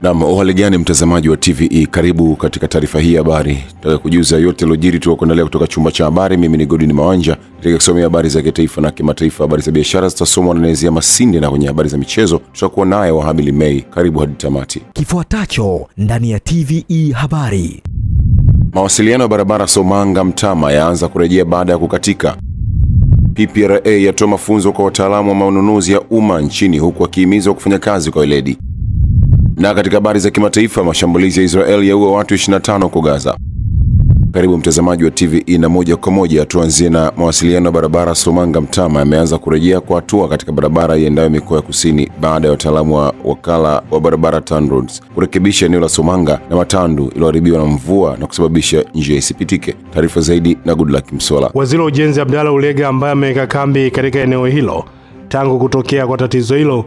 Naam, uhali gani mtazamaji wa TVE, karibu katika taarifa hii ya habari. Nataka kujuza yote yaliyojiri tunakoendelea kutoka chumba cha habari. Mimi ni Godwin Mawanja. Nataka kusomea habari za kitaifa na kimataifa. Habari za biashara zitasomwa na Nezia Masinde, na kwenye habari za michezo tutakuwa naye Wahamili Mei. Karibu hadi tamati. Kifuatacho ndani ya TVE habari. Mawasiliano ya barabara Somanga Mtama yaanza kurejea baada ya kukatika. PPRA yatoa mafunzo kwa wataalamu wa manunuzi ya umma nchini, huku wakihimizwa kufanya kazi kwa weledi. Na katika habari za kimataifa, mashambulizi ya Israel yaua watu 25 kwa Gaza. Karibu mtazamaji wa TVE, na moja kwa moja tuanzie na mawasiliano ya barabara Somanga Mtama yameanza kurejea kwa hatua katika barabara iendayo mikoa ya kusini baada ya wataalamu wa wakala wa barabara TANROADS kurekebisha eneo la Somanga na Matandu iliyoharibiwa na mvua na kusababisha njia isipitike. Taarifa zaidi na Goodluck Msola. Waziri wa Ujenzi Abdalla Ulega, ambaye ameweka kambi katika eneo hilo tangu kutokea kwa tatizo hilo,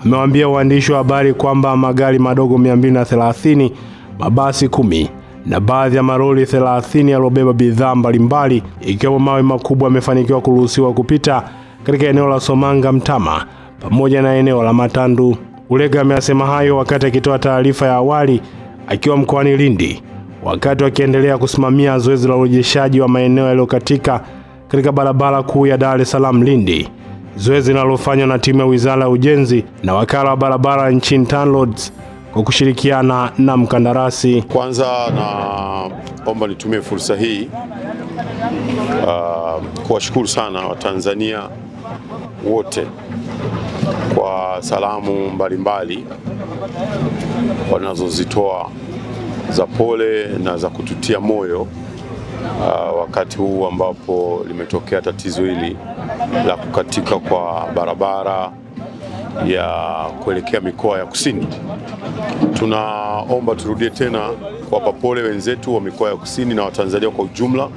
amewaambia waandishi wa habari kwamba magari madogo 230, mabasi 10 na baadhi ya maroli 30 yalobeba bidhaa mbalimbali ikiwemo mawe makubwa yamefanikiwa kuruhusiwa kupita katika eneo la Somanga Mtama pamoja na eneo la Matandu. Ulega amesema hayo wakati akitoa taarifa ya awali akiwa mkoani Lindi, wakati wakiendelea kusimamia zoezi la urejeshaji wa maeneo yaliyokatika katika barabara kuu ya Dar es Salaam Lindi, zoezi linalofanywa na timu ya Wizara ya Ujenzi na wakala wa barabara nchini TANROADS kwa kushirikiana na mkandarasi. Kwanza naomba nitumie fursa hii kuwashukuru sana Watanzania wote kwa salamu mbalimbali wanazozitoa za pole na za kututia moyo wakati huu ambapo limetokea tatizo hili la kukatika kwa barabara ya kuelekea mikoa ya kusini. Tunaomba turudie tena kuwapa pole wenzetu wa mikoa ya kusini na Watanzania kwa ujumla.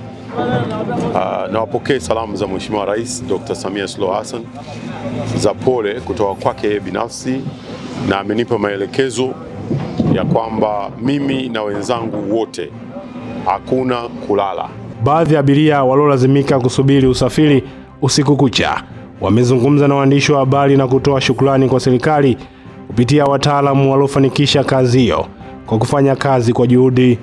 Na wapokee salamu za Mheshimiwa Rais Dr. Samia Suluhu Hassan za pole kutoka kwake binafsi, na amenipa maelekezo ya kwamba mimi na wenzangu wote hakuna kulala. Baadhi ya abiria waliolazimika kusubiri usafiri usiku kucha wamezungumza na waandishi wa habari na kutoa shukrani kwa serikali kupitia wataalamu waliofanikisha kazi hiyo kwa kufanya kazi kwa juhudi.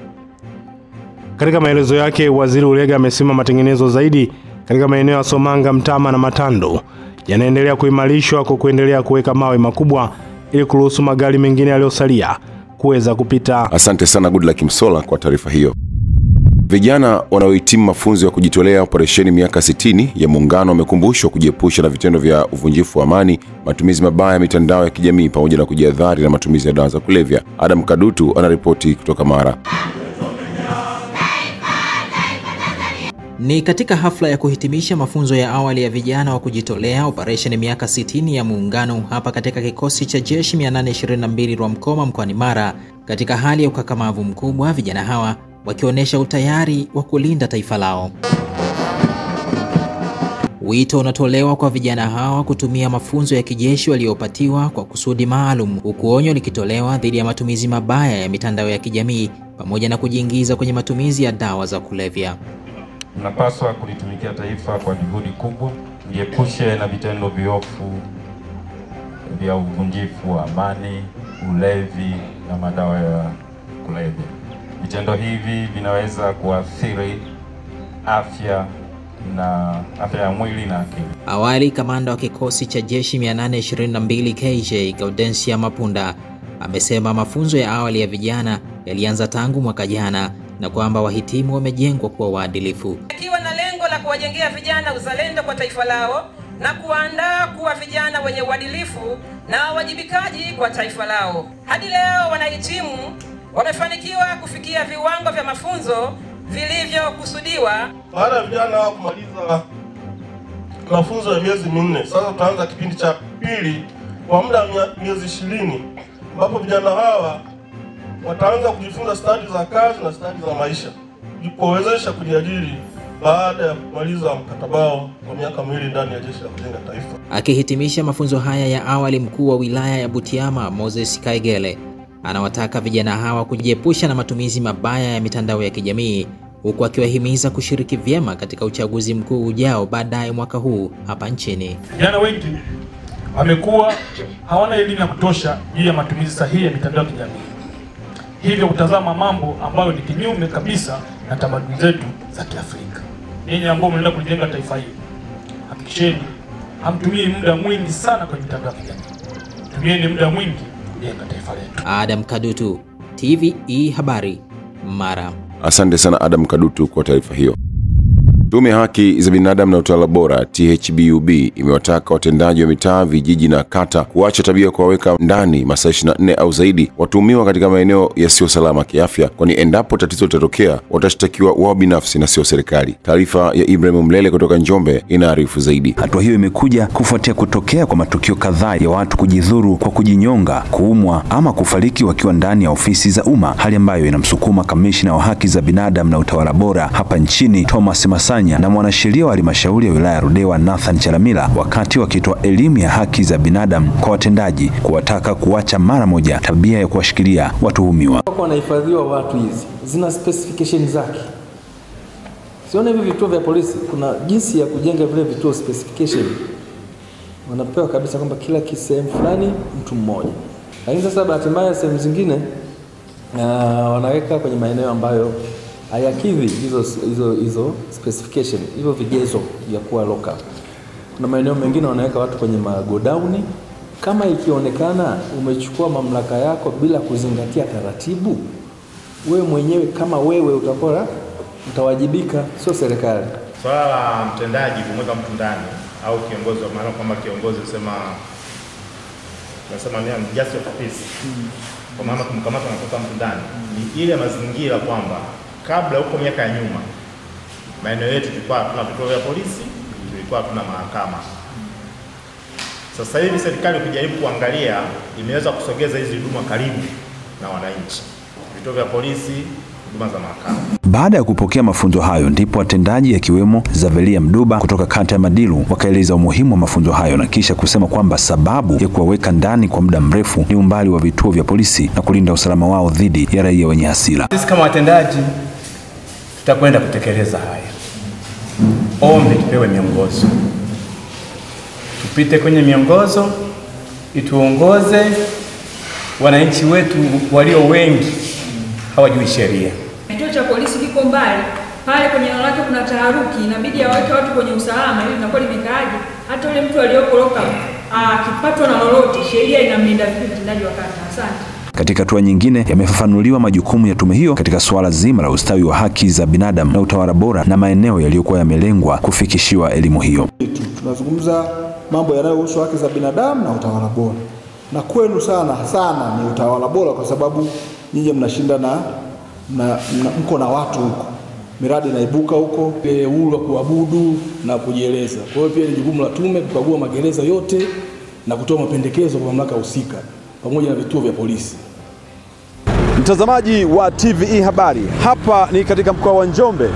Katika maelezo yake, Waziri Ulega amesema matengenezo zaidi katika maeneo ya Somanga Mtama na Matandu yanaendelea kuimarishwa kwa kuendelea kuweka mawe makubwa ili kuruhusu magari mengine yaliyosalia kuweza kupita. Asante sana Goodluck Msola kwa taarifa hiyo. Vijana wanaohitimu mafunzo ya kujitolea operesheni miaka 60 ya Muungano wamekumbushwa kujiepusha na vitendo vya uvunjifu wa amani, matumizi mabaya ya mitandao ya kijamii pamoja na kujihadhari na matumizi ya dawa za kulevya. Adam Kadutu anaripoti kutoka Mara. Ni katika hafla ya kuhitimisha mafunzo ya awali ya vijana wa kujitolea operesheni miaka 60 ya Muungano hapa katika kikosi cha jeshi 822 Rwamkoma mkoani Mara. Katika hali ya ukakamavu mkubwa, vijana hawa wakionyesha utayari wa kulinda taifa lao. Wito unatolewa kwa vijana hawa kutumia mafunzo ya kijeshi waliopatiwa kwa kusudi maalum, huku onyo likitolewa dhidi ya matumizi mabaya ya mitandao ya kijamii pamoja na kujiingiza kwenye matumizi ya dawa za kulevya. Tunapaswa kulitumikia taifa kwa juhudi kubwa, tujiepushe na vitendo viofu vya uvunjifu wa amani, ulevi na madawa ya kulevya. Vitendo hivi vinaweza kuathiri afya ya mwili na akili. Awali, kamanda wa kikosi cha jeshi 822 KJ Gaudensia Mapunda amesema mafunzo ya awali ya vijana yalianza tangu mwaka jana na kwamba wahitimu wamejengwa kuwa waadilifu, ikiwa na lengo la kuwajengea vijana uzalendo kwa taifa lao na kuandaa kuwa vijana wenye uadilifu na wajibikaji kwa taifa lao. Hadi leo wanahitimu wamefanikiwa kufikia viwango vya mafunzo vilivyokusudiwa. Baada ya vijana hao kumaliza mafunzo ya miezi 4, sasa tutaanza kipindi cha pili kwa muda wa miezi 20, ambapo vijana hawa wataanza kujifunza stadi za kazi na stadi za maisha kuwezesha kujiajiri baada ya kumaliza mkataba wao kwa miaka 2 ndani ya Jeshi la Kujenga Taifa. Akihitimisha mafunzo haya ya awali, mkuu wa wilaya ya Butiama Moses Kaigele anawataka vijana hawa kujiepusha na matumizi mabaya ya mitandao ya kijamii, huku akiwahimiza kushiriki vyema katika uchaguzi mkuu ujao baadaye mwaka huu hapa nchini. Vijana wengi wamekuwa hawana elimu ya kutosha juu ya matumizi sahihi ya mitandao ya kijamii. hivyo kutazama mambo ambayo ni kinyume kabisa na tamaduni zetu za Kiafrika. Ninyi ambao mnaenda kujenga taifa hili, hakikisheni hamtumii muda mwingi sana kwenye mitandao ya kijamii. Tumieni muda mwingi kujenga taifa letu. Adam Kadutu, TVE Habari, Mara. Asante sana Adam Kadutu kwa taarifa hiyo. Tume ya Haki za Binadamu na Utawala Bora THBUB imewataka watendaji wa mitaa, vijiji na kata kuacha tabia kuwaweka ndani masaa 24 au zaidi watuhumiwa katika maeneo yasiyo salama kiafya, kwani endapo tatizo litatokea watashtakiwa wao binafsi na sio serikali. Taarifa ya Ibrahim Mlele kutoka Njombe inaarifu zaidi. Hatua hiyo imekuja kufuatia kutokea kwa matukio kadhaa ya watu kujidhuru kwa kujinyonga, kuumwa ama kufariki wakiwa ndani ya ofisi za umma, hali ambayo inamsukuma kamishna wa haki za binadamu na utawala bora hapa nchini Thomas Masanya na mwanasheria wa halmashauri ya wilaya Ludewa Nathan Chalamila wakati wakitoa elimu ya haki za binadamu kwa watendaji kuwataka kuacha mara moja tabia ya kuwashikilia watuhumiwa. Kwa wanahifadhiwa watu hizi zina specification zake. Siona hivi vituo vya polisi kuna jinsi ya kujenga vile vituo specification. Wanapewa kabisa kwamba kila kisehemu fulani mtu mmoja. Lakini sasa bahati mbaya sehemu zingine wanaweka kwenye maeneo ambayo hayakidhi hizo specification, hivyo vigezo vya kuwa local. Kuna maeneo mengine wanaweka watu kwenye magodauni. Kama ikionekana umechukua mamlaka yako bila kuzingatia taratibu, wewe mwenyewe kama wewe utawajibika, sio serikali. Swala la mtendaji kumweka mtu ndani au kiongozi, wa maana kwamba kiongozi nasema ni justice of peace. Kwa maana kumkamata na kuweka mtu ndani ni ile mazingira kwamba kabla huko miaka ya nyuma maeneo yetu tulikuwa tuna vituo vya polisi, tulikuwa tuna mahakama. Sasa hivi serikali ukijaribu kuangalia imeweza kusogeza hizi huduma karibu na wananchi. Vituo vya polisi, huduma za mahakama. Baada ya kupokea mafunzo hayo ndipo watendaji akiwemo Zavelia Mduba kutoka kata ya Madilu wakaeleza umuhimu wa mafunzo hayo na kisha kusema kwamba sababu ya kuwaweka ndani kwa muda mrefu ni umbali wa vituo vya polisi na kulinda usalama wao dhidi ya raia wenye hasira. Sisi kama watendaji tutakwenda kutekeleza haya. Ombi tupewe miongozo. Tupite kwenye miongozo ituongoze. Wananchi wetu walio wengi hawajui sheria. Kituo cha polisi kiko mbali. Pale kwenye eneo lake kuna taharuki, inabidi aweke watu kwenye usalama ili linakuwa limekaaje. Hata yule mtu aliyokoroka akipatwa na lolote, sheria inamlinda vipi mtendaji wa kata. Asante. Katika hatua nyingine yamefafanuliwa majukumu ya tume hiyo katika suala zima la ustawi wa haki za binadamu na utawala bora na maeneo yaliyokuwa yamelengwa kufikishiwa elimu hiyo. Tunazungumza mambo yanayohusu haki za binadamu na utawala bora. Na kwenu sana ni utawala bora kwa sababu nyinyi mnashinda na mko na watu huko. Miradi inaibuka huko, uhuru wa kuabudu na kujieleza. Kwa hiyo pia ni jukumu la tume kukagua magereza yote na kutoa mapendekezo kwa mamlaka husika pamoja na vituo vya polisi. Mtazamaji wa TVE Habari, hapa ni katika mkoa wa Njombe.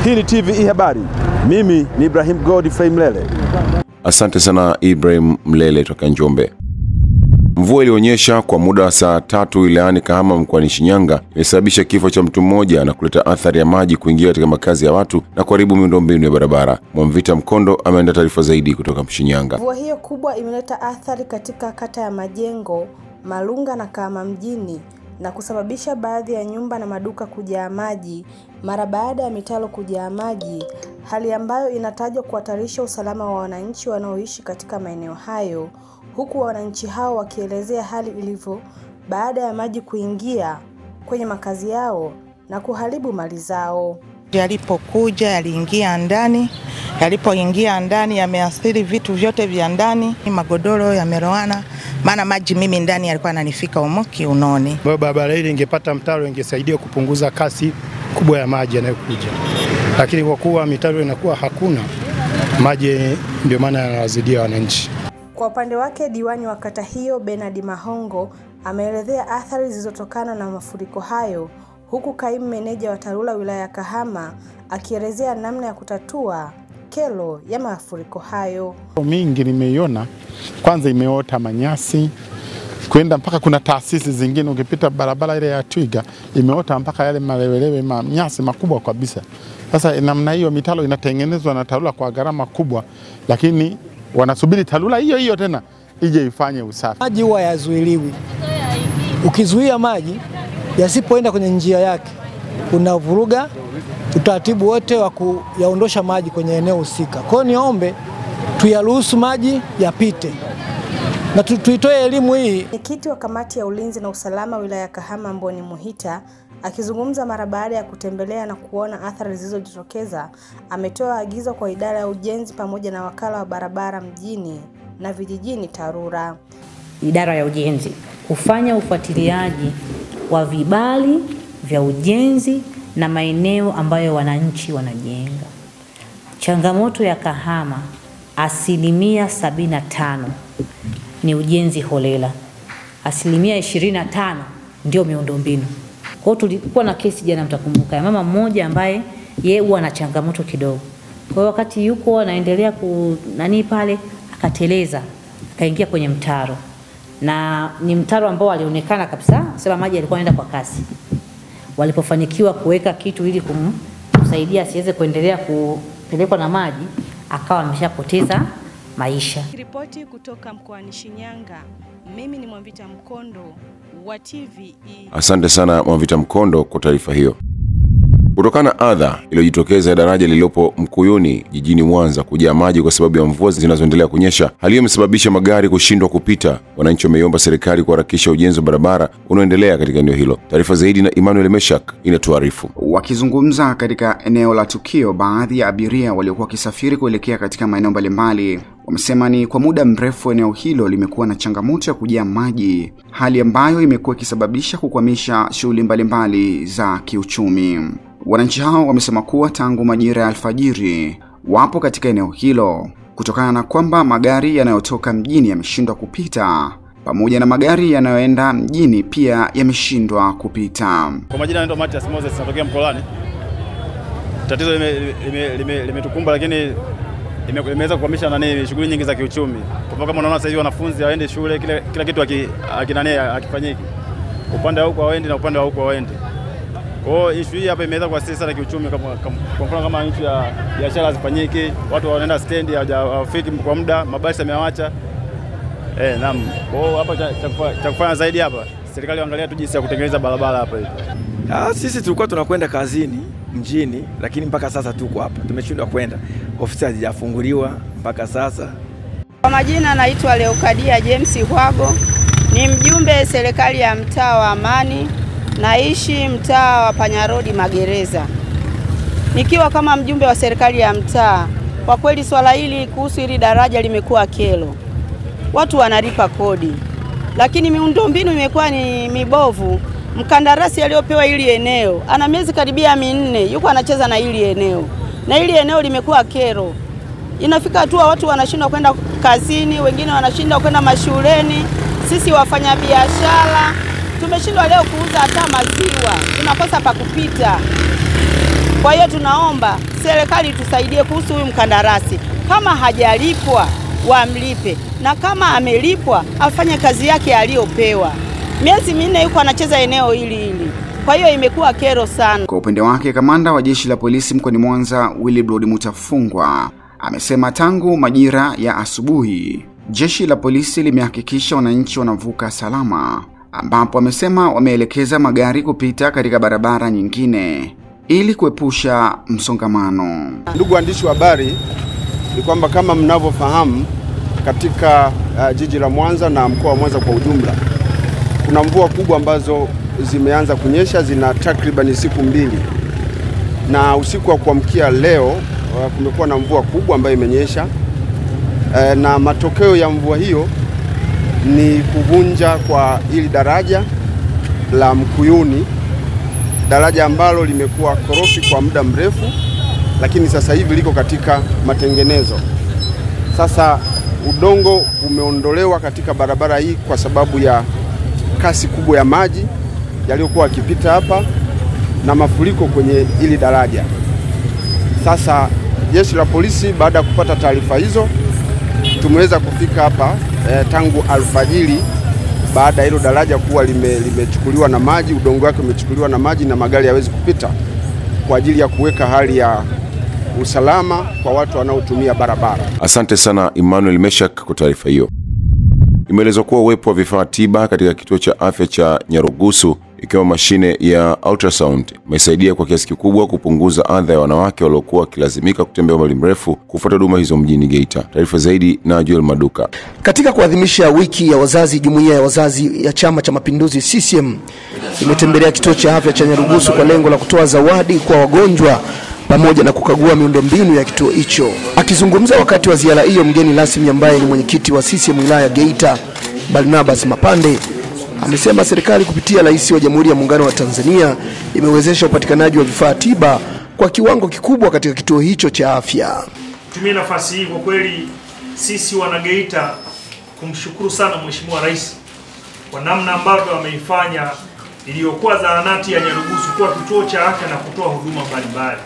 Hii ni TVE Habari. Mimi ni Ibrahim Godfrey Mlele. Asante sana Ibrahim Mlele kutoka Njombe. Mvua ilionyesha kwa muda wa saa 3 wilayani Kahama mkoani Shinyanga imesababisha kifo cha mtu mmoja na kuleta athari ya maji kuingia katika makazi ya watu na kuharibu miundombinu ya barabara. Mwamvita Mkondo ameandaa taarifa zaidi kutoka Shinyanga. Mvua hiyo kubwa imeleta athari katika kata ya Majengo, Malunga na Kahama mjini na kusababisha baadhi ya nyumba na maduka kujaa maji mara baada ya mitaro kujaa maji, hali ambayo inatajwa kuhatarisha usalama wa wananchi wanaoishi katika maeneo hayo, huku wananchi hao wakielezea hali ilivyo baada ya maji kuingia kwenye makazi yao na kuharibu mali zao. Yalipokuja yaliingia ndani, yalipoingia ndani yameathiri vitu vyote vya ndani, magodoro yameroana, maana maji mimi ndani yalikuwa yananifika humo kiunoni. Barabara hili ingepata mtaro ingesaidia kupunguza kasi kubwa ya maji yanayokuja. Lakini kwa kuwa mitaro inakuwa hakuna, maji ndio maana yanawazidia wananchi. Kwa upande wake diwani wa kata hiyo Bernard Mahongo ameelezea athari zilizotokana na mafuriko hayo, huku kaimu meneja wa TARURA wilaya ya Kahama akielezea namna ya kutatua kero ya mafuriko hayo. Mingi nimeiona, kwanza imeota manyasi kwenda mpaka kuna taasisi zingine ukipita barabara ile ya Twiga imeota mpaka yale malewelewe manyasi makubwa kabisa. Sasa namna hiyo mitalo inatengenezwa na TARURA kwa gharama kubwa, lakini wanasubiri TARURA hiyo tena ije ifanye usafi. Maji huwa yazuiliwi. Ukizuia maji yasipoenda kwenye njia yake unavuruga utaratibu wote wa kuyaondosha maji kwenye eneo husika. Kwa hiyo niombe tuyaruhusu maji yapite na tuitoe elimu hii. Mwenyekiti wa kamati ya ulinzi na usalama wilaya ya Kahama Mboni Muhita akizungumza mara baada ya kutembelea na kuona athari zilizojitokeza, ametoa agizo kwa idara ya ujenzi pamoja na wakala wa barabara mjini na vijijini TARURA. Idara ya ujenzi kufanya ufuatiliaji wa vibali vya ujenzi na maeneo ambayo wananchi wanajenga. Changamoto ya Kahama 75% ni ujenzi holela. 25% ndio miundombinu. Kwa hiyo tulikuwa na kesi jana, mtakumbuka, ya mama mmoja ambaye yeye huwa na changamoto kidogo. Kwa hiyo wakati yuko anaendelea pale akateleza, akaingia kwenye mtaro. Na ni mtaro ambao alionekana kabisa sema maji yalikuwa yanaenda kwa kasi. Walipofanikiwa kuweka kitu ili kumsaidia asiweze kuendelea kupelekwa na maji, akawa ameshapoteza maisha. Ripoti kutoka mkoani Shinyanga, mimi ni Mwavita Mkondo wa TVE. Asante sana Mwavita Mkondo kwa taarifa hiyo. Kutokana na adha iliyojitokeza daraja lililopo Mkuyuni jijini Mwanza kujaa maji kwa sababu ya mvua zinazoendelea kunyesha, hali hiyo imesababisha magari kushindwa kupita. Wananchi wameiomba serikali kuharakisha ujenzi wa barabara unaoendelea katika eneo hilo. Taarifa zaidi na Emmanuel Meshak inatuarifu. Wakizungumza katika eneo la tukio, baadhi ya abiria waliokuwa wakisafiri kuelekea katika maeneo mbalimbali wamesema ni kwa muda mrefu eneo hilo limekuwa na changamoto ya kujaa maji, hali ambayo imekuwa ikisababisha kukwamisha shughuli mbalimbali za kiuchumi. Wananchi hao wamesema kuwa tangu majira ya alfajiri wapo katika eneo hilo kutokana na kwamba magari yanayotoka mjini yameshindwa kupita, pamoja na magari yanayoenda mjini pia yameshindwa kupita. Kwa majina naitwa Matias Moses, natokea Mkolani. Tatizo limetukumba, lakini imeweza kukwamisha shughuli nyingi za kiuchumi. Kwa kama unaona sasa hivi wanafunzi waende shule, kila kitu akifanyiki. Upande wa huko waende na upande wa huko waende. Kwa hiyo issue hii hapa imeweza kuathiri sana kiuchumi, kwa mfano kama issue ya biashara hazifanyiki, watu wanaenda stendi hawafiki kwa muda, mabasi yamewacha. Naam. Kwa hiyo hapa cha kufanya zaidi hapa, serikali angalia tu jinsi ya kutengeneza barabara hapa hivi. Sisi tulikuwa tunakwenda kazini mjini, lakini mpaka sasa tuko hapa. Tumeshindwa kwenda. Ofisi hazijafunguliwa mpaka sasa. Kwa majina naitwa Leokadia James Hwago. Ni mjumbe serikali ya mtaa wa Amani. Naishi mtaa wa Panyarodi Magereza. Nikiwa kama mjumbe wa serikali ya mtaa, kwa kweli swala hili kuhusu hili daraja limekuwa kero. Watu wanalipa kodi, lakini miundombinu imekuwa ni mibovu. Mkandarasi aliyopewa hili eneo ana miezi karibia 4 yuko anacheza na hili eneo. Na hili eneo limekuwa kero. Inafika hatua watu wanashindwa kwenda kazini, wengine wanashindwa kwenda mashuleni. Sisi wafanyabiashara tumeshindwa leo kuuza hata maziwa, tunakosa pa kupita. Kwa hiyo tunaomba serikali tusaidie kuhusu huyu mkandarasi. Kama hajalipwa wamlipe, na kama amelipwa afanye kazi yake aliyopewa. Miezi 4 yuko anacheza eneo hili. Kwa hiyo imekuwa kero sana. Kwa upande wake, kamanda wa jeshi la polisi mkoani Mwanza Willibrod Mutafungwa amesema tangu majira ya asubuhi jeshi la polisi limehakikisha wananchi wanavuka salama, ambapo amesema wameelekeza magari kupita katika barabara nyingine ili kuepusha msongamano. Ndugu waandishi wa habari, ni kwamba kama mnavyofahamu katika jiji la Mwanza na mkoa wa Mwanza kwa ujumla, kuna mvua kubwa ambazo zimeanza kunyesha, zina takriban siku 2. Na usiku wa kuamkia leo kumekuwa na mvua kubwa ambayo imenyesha, na matokeo ya mvua hiyo ni kuvunja kwa hili daraja la Mkuyuni, daraja ambalo limekuwa korofi kwa muda mrefu, lakini sasa hivi liko katika matengenezo. Sasa udongo umeondolewa katika barabara hii kwa sababu ya kasi kubwa ya maji yaliyokuwa yakipita hapa na mafuriko kwenye hili daraja. Sasa jeshi la polisi baada ya kupata taarifa hizo tumeweza kufika hapa tangu alfajiri, baada ya hilo daraja kuwa limechukuliwa na maji, udongo wake umechukuliwa na maji na magari hawezi kupita, kwa ajili ya kuweka hali ya usalama kwa watu wanaotumia barabara. Asante sana Emmanuel Meshak kwa taarifa hiyo. Imeelezwa kuwa uwepo wa vifaa tiba katika kituo cha afya cha Nyarugusu ikiwa mashine ya ultrasound imesaidia kwa kiasi kikubwa kupunguza adha ya wanawake waliokuwa wakilazimika kutembea umbali mrefu kufuata huduma hizo mjini Geita. Taarifa zaidi na Joel Maduka. Katika kuadhimisha wiki ya wazazi, jumuiya ya wazazi ya Chama cha Mapinduzi CCM imetembelea kituo cha afya cha Nyarugusu kwa lengo la kutoa zawadi kwa wagonjwa pamoja na kukagua miundombinu ya kituo hicho. Akizungumza wakati wa ziara hiyo, mgeni rasmi ambaye ni mwenyekiti wa CCM wilaya Geita, Barnabas Mapande, amesema serikali kupitia Rais wa Jamhuri ya Muungano wa Tanzania imewezesha upatikanaji wa vifaa tiba kwa kiwango kikubwa katika kituo hicho cha afya. Tumie nafasi hii kwa kweli sisi wana Geita kumshukuru sana Mheshimiwa Rais kwa namna ambavyo ameifanya iliyokuwa zahanati ya Nyarugusu kuwa kituo cha afya na kutoa huduma mbalimbali.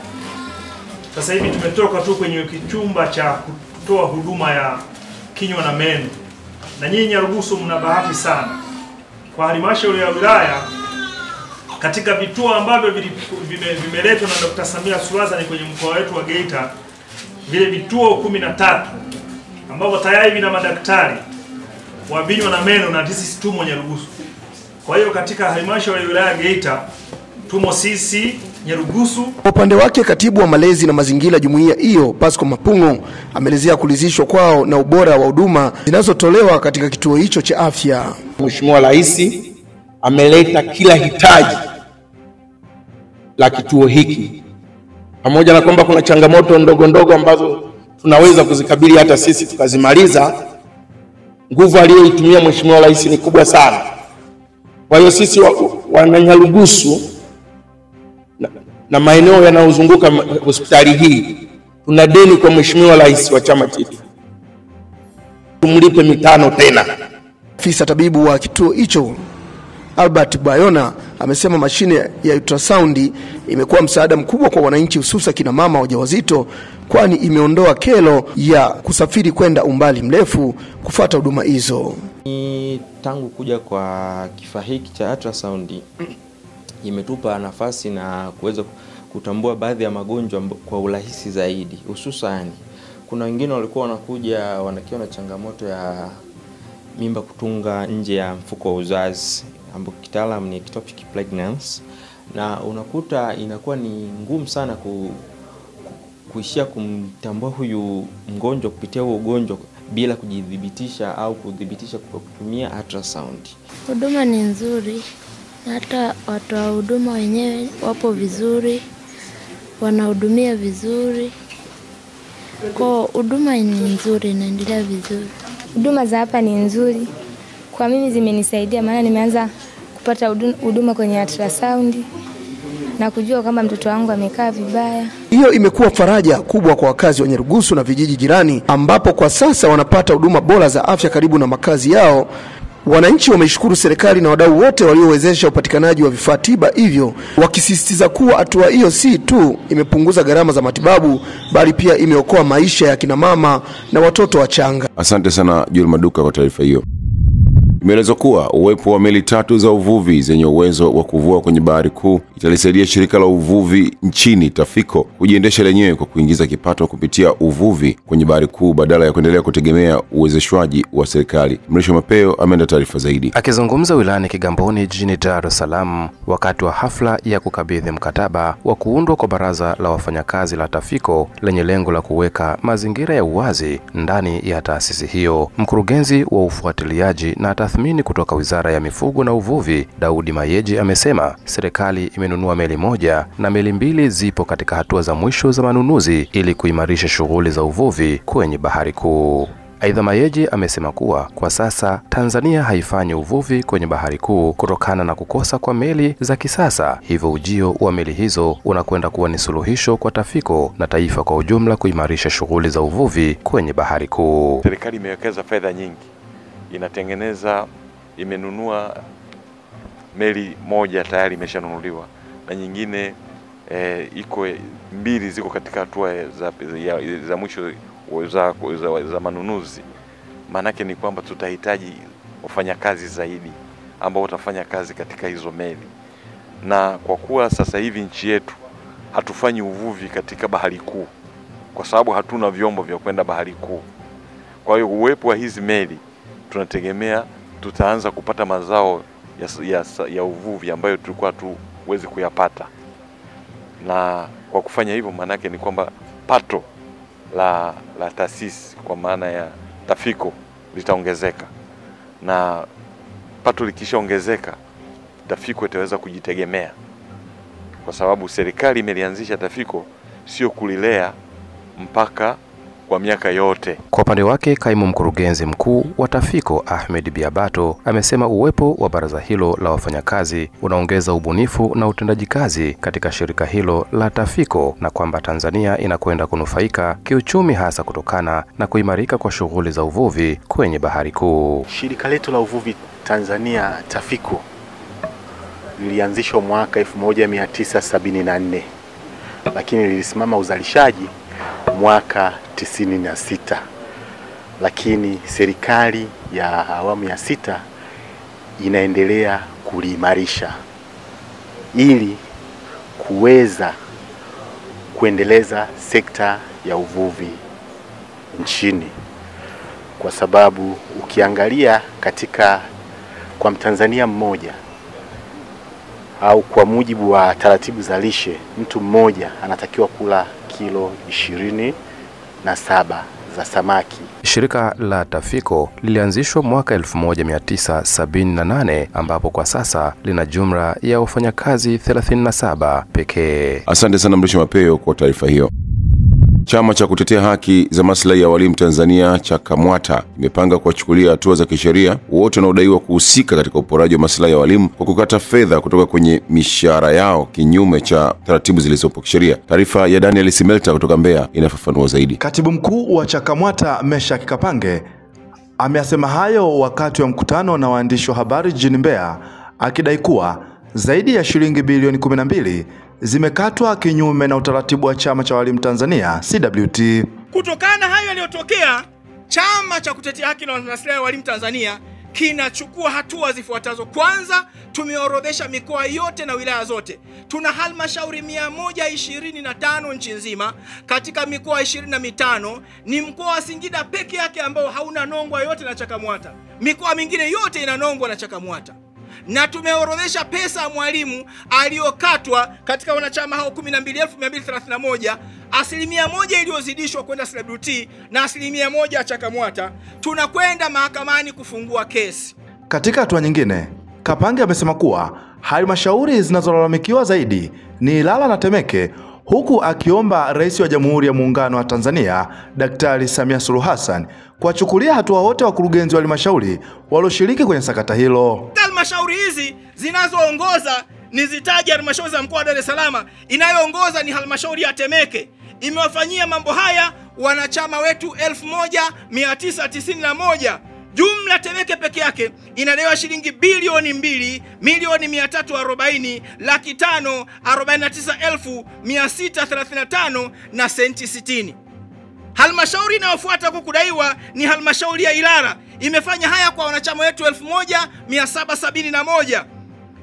Sasa hivi tumetoka tu kwenye chumba cha kutoa huduma ya kinywa na meno. Na nyinyi Nyarugusu mna bahati sana. Kwa halmashauri ya wilaya katika vituo ambavyo vimeletwa na Dr. Samia Suluhu Hassan kwenye mkoa wetu wa Geita, vile vituo 13 ambavyo tayari vina madaktari wa vinywa na meno na sisi tumo Nyarugusu. Kwa hiyo katika halmashauri ya wilaya Geita tumo sisi Nyarugusu. Kwa upande wake, katibu wa malezi na mazingira jumuiya hiyo Pasco Mapungo ameelezea kulizishwa kwao na ubora wa huduma zinazotolewa katika kituo hicho cha afya. Mheshimiwa Rais ameleta kila hitaji la kituo hiki, pamoja na kwamba kuna changamoto ndogo ndogo ambazo tunaweza kuzikabili hata sisi tukazimaliza. Nguvu aliyoitumia Mheshimiwa Rais ni kubwa sana. Kwa hiyo sisi wana Nyarugusu na maeneo yanayozunguka hospitali hii tuna deni kwa Mheshimiwa Rais wa chama chetu. Tumlipe mitano tena. Afisa tabibu wa kituo hicho Albert Bayona amesema mashine ya ultrasound imekuwa msaada mkubwa kwa wananchi, hususa kina mama wajawazito, kwani imeondoa kero ya kusafiri kwenda umbali mrefu kufuata huduma hizo. Tangu kuja kwa kifaa hiki cha ultrasound imetupa nafasi na kuweza kutambua baadhi ya magonjwa kwa urahisi zaidi. Hususan kuna wengine walikuwa wanakuja wanakiwa na changamoto ya mimba kutunga nje ya mfuko wa uzazi, ambapo kitaalamu ni ectopic pregnancy, na unakuta inakuwa ni ngumu sana kuishia kumtambua huyu mgonjwa kupitia huo ugonjwa bila kujidhibitisha au kudhibitisha kwa kutumia ultrasound. Huduma ni nzuri, hata watu wa huduma wenyewe wapo vizuri, wanahudumia vizuri. Kwa huduma ni nzuri, inaendelea vizuri. Huduma za hapa ni nzuri. Kwa mimi zimenisaidia, maana nimeanza kupata huduma kwenye ultrasound na kujua kwamba mtoto wangu amekaa vibaya. Hiyo imekuwa faraja kubwa kwa wakazi wa Nyarugusu na vijiji jirani, ambapo kwa sasa wanapata huduma bora za afya karibu na makazi yao. Wananchi wameshukuru serikali na wadau wote waliowezesha upatikanaji wa vifaa tiba hivyo, wakisisitiza kuwa hatua hiyo si tu imepunguza gharama za matibabu, bali pia imeokoa maisha ya kina mama na watoto wachanga. Asante sana Joel Maduka kwa taarifa hiyo. Imeelezwa kuwa uwepo wa meli 3 za uvuvi zenye uwezo wa kuvua kwenye bahari kuu italisaidia shirika la uvuvi nchini Tafiko kujiendesha lenyewe kwa kuingiza kipato kupitia uvuvi kwenye bahari kuu badala ya kuendelea kutegemea uwezeshwaji wa serikali. Mrisho Mapeo ameenda taarifa zaidi. Akizungumza wilayani Kigamboni jijini Dar es Salaam wakati wa hafla ya kukabidhi mkataba wa kuundwa kwa baraza la wafanyakazi la Tafiko lenye lengo la kuweka mazingira ya uwazi ndani ya taasisi hiyo, mkurugenzi wa ufuatiliaji na tathmini kutoka Wizara ya Mifugo na Uvuvi, Daudi Mayeji, amesema serikali imenunua meli 1 na meli 2 zipo katika hatua za mwisho za manunuzi ili kuimarisha shughuli za uvuvi kwenye bahari kuu. Aidha, Mayeji amesema kuwa kwa sasa Tanzania haifanyi uvuvi kwenye bahari kuu kutokana na kukosa kwa meli za kisasa, hivyo ujio wa meli hizo unakwenda kuwa ni suluhisho kwa Tafiko na taifa kwa ujumla kuimarisha shughuli za uvuvi kwenye bahari kuu. Serikali imewekeza fedha nyingi, imenunua meli 1 tayari imeshanunuliwa na nyingine iko 2 ziko katika hatua za mwisho za manunuzi. Maanake ni kwamba tutahitaji wafanyakazi zaidi ambao watafanya kazi katika hizo meli, na kwa kuwa sasa hivi nchi yetu hatufanyi uvuvi katika bahari kuu kwa sababu hatuna vyombo vya kwenda bahari kuu. Kwa hiyo uwepo wa hizi meli tunategemea tutaanza kupata mazao ya uvuvi ambayo tulikuwa tuwezi kuyapata, na kwa kufanya hivyo maanake ni kwamba pato la taasisi kwa maana ya TAFICO litaongezeka, na pato likishaongezeka TAFICO itaweza kujitegemea, kwa sababu serikali imelianzisha TAFICO sio kulilea mpaka kwa miaka yote. Kwa upande wake, kaimu mkurugenzi mkuu wa TAFICO Ahmed Biabato amesema uwepo wa baraza hilo la wafanyakazi unaongeza ubunifu na utendaji kazi katika shirika hilo la TAFICO, na kwamba Tanzania inakwenda kunufaika kiuchumi hasa kutokana na kuimarika kwa shughuli za uvuvi kwenye bahari kuu. Shirika letu la uvuvi Tanzania TAFICO lilianzishwa mwaka 1974, lakini lilisimama uzalishaji mwaka 96, lakini serikali ya awamu ya 6 inaendelea kuliimarisha ili kuweza kuendeleza sekta ya uvuvi nchini, kwa sababu ukiangalia kwa Mtanzania mmoja au kwa mujibu wa taratibu za lishe, mtu mmoja anatakiwa kula kilo 27 za samaki. Shirika la TAFICO lilianzishwa mwaka 1978 ambapo kwa sasa lina jumla ya wafanyakazi 37 pekee. Asante sana Mrisho Mapeo kwa taarifa hiyo. Chama cha kutetea haki za maslahi ya walimu Tanzania cha CHAKMWATA imepanga kuwachukulia hatua za kisheria wote wanaodaiwa kuhusika katika uporaji wa maslahi ya walimu kwa kukata fedha kutoka kwenye mishahara yao kinyume cha taratibu zilizopo kisheria. Taarifa ya Daniel Simelta kutoka Mbeya inafafanua zaidi. Katibu mkuu wa CHAKMWATA Meshaki Kapange ameyasema hayo wakati wa mkutano na waandishi wa habari jijini Mbeya, akidai kuwa zaidi ya shilingi bilioni 12 zimekatwa kinyume na utaratibu wa chama cha walimu Tanzania CWT. Kutokana na hayo yaliyotokea, chama cha kutetea haki na maslahi ya walimu Tanzania kinachukua hatua zifuatazo. Kwanza, tumeorodhesha mikoa yote na wilaya zote. Tuna halmashauri 125 nchi nzima. Katika mikoa 25 ni mkoa wa Singida peke yake ambao hauna nongwa yote na CHAKMWATA. Mikoa mingine yote ina nongwa na CHAKMWATA. Na tumeorodhesha pesa ya mwalimu aliyokatwa katika wanachama hao 12,231, 1% iliyozidishwa kwenda CWT na 1% ya CHAKMWATA. Tunakwenda mahakamani kufungua kesi. Katika hatua nyingine, Kapange amesema kuwa halmashauri zinazolalamikiwa zaidi ni Ilala na Temeke, huku akiomba Rais wa Jamhuri ya Muungano wa Tanzania Daktari Samia Suluhu Hassan kuwachukulia hatua wote wakurugenzi wa halmashauri walioshiriki kwenye sakata hilo. Halmashauri hizi zinazoongoza nizitaje: halmashauri za mkoa wa Dar es Salaam, inayoongoza ni halmashauri ya Temeke. Imewafanyia mambo haya wanachama wetu 1991. Jumla Temeke peke yake inadaiwa shilingi bilioni 2,340,549,635 na senti 60. Halmashauri inayofuata kwa kudaiwa ni halmashauri ya Ilala. Imefanya haya kwa wanachama wetu 1,771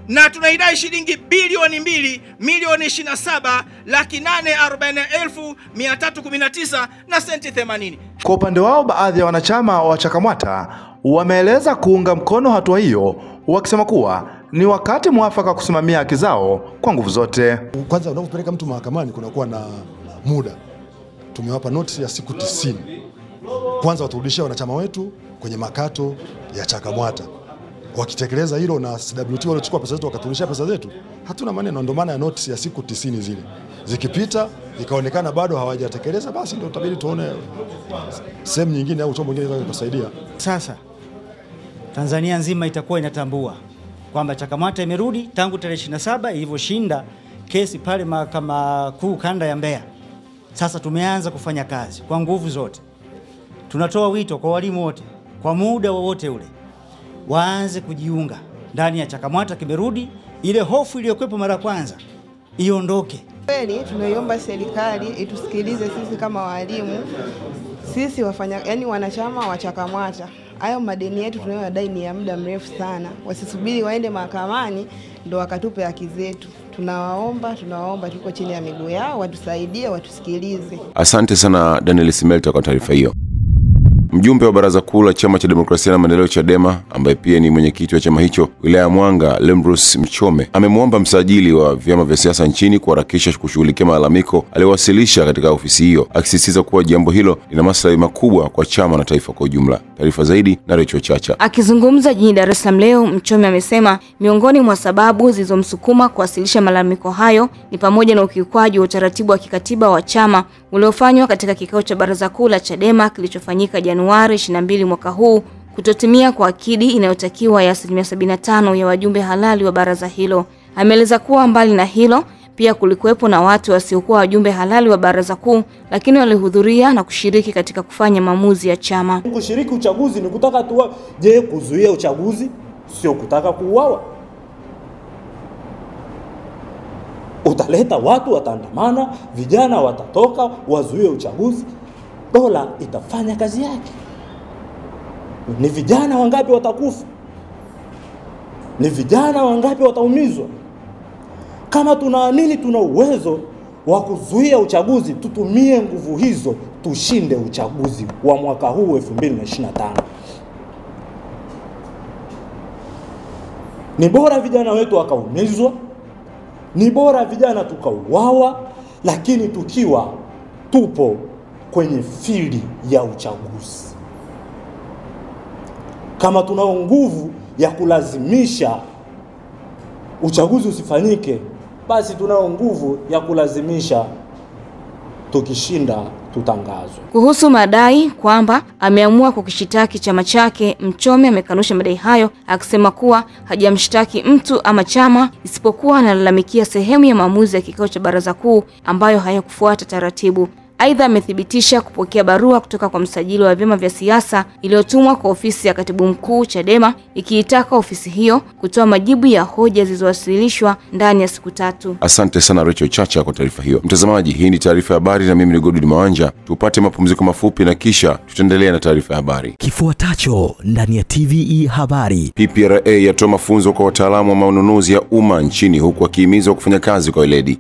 na tunaidai shilingi bilioni 2,027,840,319 na senti 80. Kwa upande wao, baadhi ya wanachama wa CHAKMWATA wameeleza kuunga mkono hatua hiyo, wakisema kuwa ni wakati mwafaka kusimamia haki zao kwa nguvu zote. Kwanza unapopeleka mtu mahakamani kunakuwa na muda. Tumewapa notice ya siku 90. Kwanza waturudishie wanachama wetu kwenye makato ya CHAKMWATA. Wakitekeleza hilo na CWT waliochukua pesa zetu wakaturudishia pesa zetu, hatuna maneno. Ndio maana ya notice ya siku 90 zile. Zikipita ikaonekana bado hawajatekeleza, basi ndio tutabidi tuone sehemu nyingine au chombo kingine kusaidia. Sasa Tanzania nzima itakuwa inatambua kwamba CHAKMWATA imerudi tangu tarehe 27 ilivyoshinda kesi pale Mahakama Kuu Kanda ya Mbeya. Sasa tumeanza kufanya kazi kwa nguvu zote. Tunatoa wito kwa walimu wote kwa muda wowote ule waanze kujiunga ndani ya CHAKMWATA. Kimerudi, ile hofu iliyokuwepo mara kwanza iondoke. Kweli tunaiomba serikali itusikilize sisi kama walimu, sisi wanachama wa CHAKMWATA. Hayo madeni yetu tunayodai ni ya muda mrefu sana. Wasisubiri waende mahakamani ndo wakatupe haki zetu. Tunawaomba, tuko chini ya miguu yao, watusaidie, watusikilize. Asante sana Daniel Simelta kwa taarifa hiyo. Mjumbe wa Baraza Kuu la Chama cha Demokrasia na Maendeleo Chadema, ambaye pia ni mwenyekiti wa chama hicho wilaya ya Mwanga, Lembrus Mchome, amemwomba msajili wa vyama vya siasa nchini kuharakisha kushughulikia malalamiko aliyowasilisha katika ofisi hiyo, akisisitiza kuwa jambo hilo lina maslahi makubwa kwa chama na taifa kwa ujumla. Taarifa zaidi na Rachel Chacha. Akizungumza jijini Dar es Salaam leo, Mchome amesema miongoni mwa sababu zilizomsukuma kuwasilisha malalamiko hayo ni pamoja na ukiukwaji wa utaratibu wa kikatiba wa chama uliofanywa katika kikao cha Baraza Kuu la Chadema kilichofanyika Januari 22 mwaka huu, kutotimia kwa akidi inayotakiwa ya 75% ya wajumbe halali wa baraza hilo. Ameeleza kuwa mbali na hilo, pia kulikuwepo na watu wasiokuwa wajumbe halali wa Baraza Kuu lakini walihudhuria na kushiriki katika kufanya maamuzi ya chama. Kushiriki uchaguzi ni kutaka tu, je, kuzuia uchaguzi sio kutaka kuuawa? Utaleta watu wataandamana, vijana watatoka wazuie uchaguzi, dola itafanya kazi yake. Ni vijana wangapi watakufa? Ni vijana wangapi wataumizwa? Kama tunaamini tuna uwezo wa kuzuia uchaguzi, tutumie nguvu hizo tushinde uchaguzi wa mwaka huu 2025. Ni bora vijana wetu wakaumizwa, ni bora vijana tukauawa, lakini tukiwa tupo kwenye field ya uchaguzi. Kama tunao nguvu ya kulazimisha uchaguzi usifanyike, basi tunao nguvu ya kulazimisha tukishinda tutangazwe. Kuhusu madai kwamba ameamua kukishitaki chama chake, Mchome amekanusha madai hayo, akisema kuwa hajamshtaki mtu ama chama, isipokuwa analalamikia sehemu ya maamuzi ya kikao cha Baraza Kuu ambayo hayakufuata taratibu. Aidha, amethibitisha kupokea barua kutoka kwa msajili wa vyama vya siasa iliyotumwa kwa ofisi ya Katibu Mkuu Chadema ikiitaka ofisi hiyo kutoa majibu ya hoja zilizowasilishwa ndani ya siku 3. Asante sana Rachel Chacha kwa taarifa hiyo. Mtazamaji, hii ni taarifa ya habari na mimi ni Godwin Mawanja. Tupate mapumziko mafupi na kisha tutaendelea na taarifa ya habari. Kifuatacho ndani ya TVE habari. PPRA yatoa mafunzo kwa wataalamu wa manunuzi ya umma nchini huku akihimizwa kufanya kazi kwa weledi.